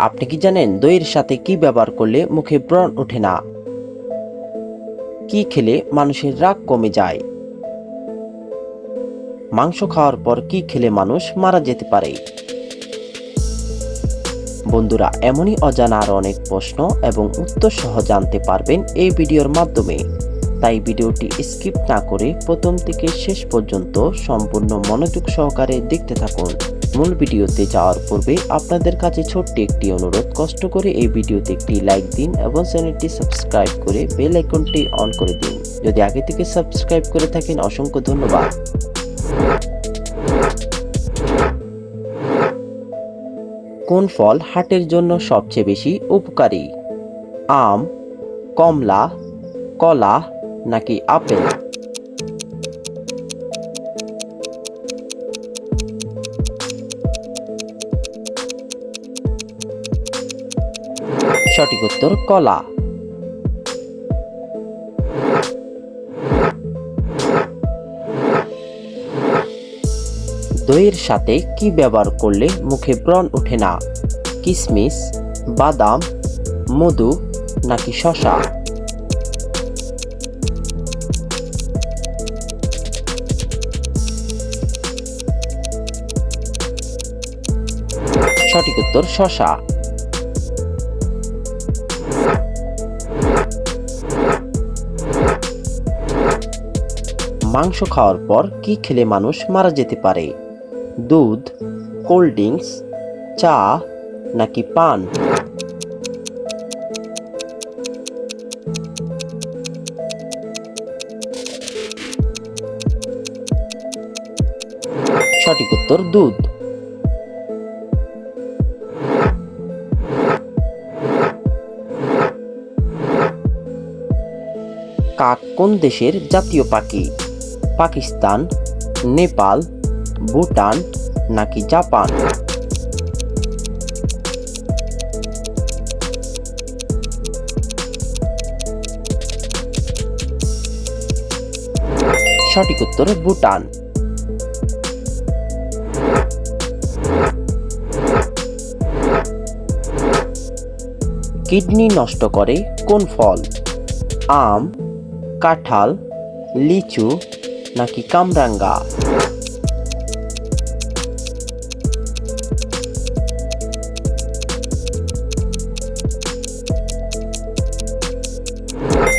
আপনি কি জানেন দইয়ের সাথে কি ব্যবহার করলে মুখে ব্রণ ওঠে না? কি খেলে মানুষের রাগ কমে যায়? মাংস খাওয়ার পর কি খেলে মানুষ মারা যেতে পারে? বন্ধুরা, এমনই অজানা আরো অনেক প্রশ্ন এবং উত্তর সহ জানতে পারবেন এই ভিডিওর মাধ্যমে। তাই ভিডিওটি স্কিপ না করে প্রথম থেকে শেষ পর্যন্ত সম্পূর্ণ মনোযোগ সহকারে দেখতে থাকুন। মূল ভিডিওতে যাওয়ার পূর্বে আপনাদের কাছে ছোট্ট একটি অনুরোধ, কষ্ট করে এই ভিডিওতে একটি লাইক দিন এবং চ্যানেলটি সাবস্ক্রাইব করে বেল আইকনটি অন করে দিন। যদি আগে থেকে সাবস্ক্রাইব করে থাকেন অসংখ্য ধন্যবাদ। কোন ফল হার্টের জন্য সবচেয়ে বেশি উপকারী? আম, কমলা, কলা নাকি আপেল? সঠিক উত্তর কলা। দইয়ের সাথে কি ব্যবহার করলে মুখে ব্রণ ওঠে না? কিশমিশ, বাদাম, মধু নাকি শসা? সঠিক উত্তর শসা। মাংস খাওয়ার পর কি খেলে মানুষ মারা যেতে পারে? দুধ, কোল্ড ড্রিঙ্কস, চা নাকি পান? সঠিক উত্তর দুধ। কাক কোন দেশের জাতীয় পাখি? পাকিস্তান, নেপাল, ভুটান নাকি জাপান? সঠিক উত্তর ভুটান। কিডনি নষ্ট করে কোন ফল? আম, কাঁঠাল, লিচু নাকি কামরাঙ্গা?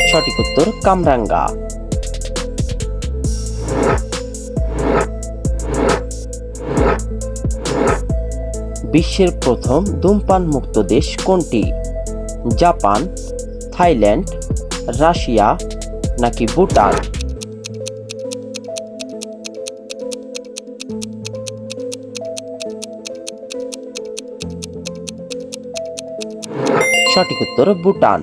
সঠিক উত্তর কামরাঙ্গা। বিশ্বের প্রথম ধূমপান মুক্ত দেশ কোনটি? জাপান, থাইল্যান্ড, রাশিয়া নাকি ভুটান? সঠিক উত্তর ভুটান।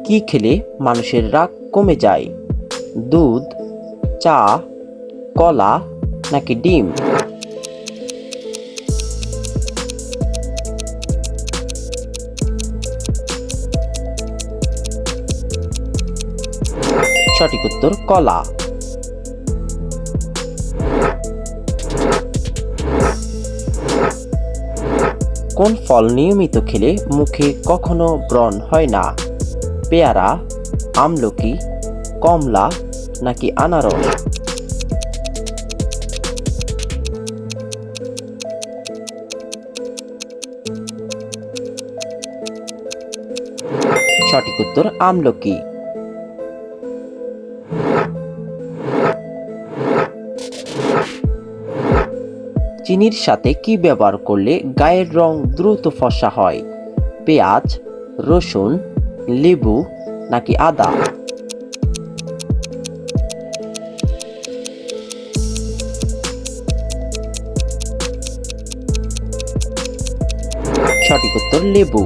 কি খেলে মানুষের রাগ কমে যায়? দুধ, চা, কলা নাকি ডিম? সঠিক উত্তর কলা। কোন ফল নিয়মিত খেলে মুখে কখনো ব্রণ হয় না? পেয়ারা, আমলকি, কমলা নাকি আনারস? সঠিক উত্তর আমলকি। চিনির সাথে কি ব্যবহার করলে গায়ের রং দ্রুত ফর্সা হয়? পেঁয়াজ, রসুন, লেবু নাকি আদা? সঠিক উত্তর লেবু।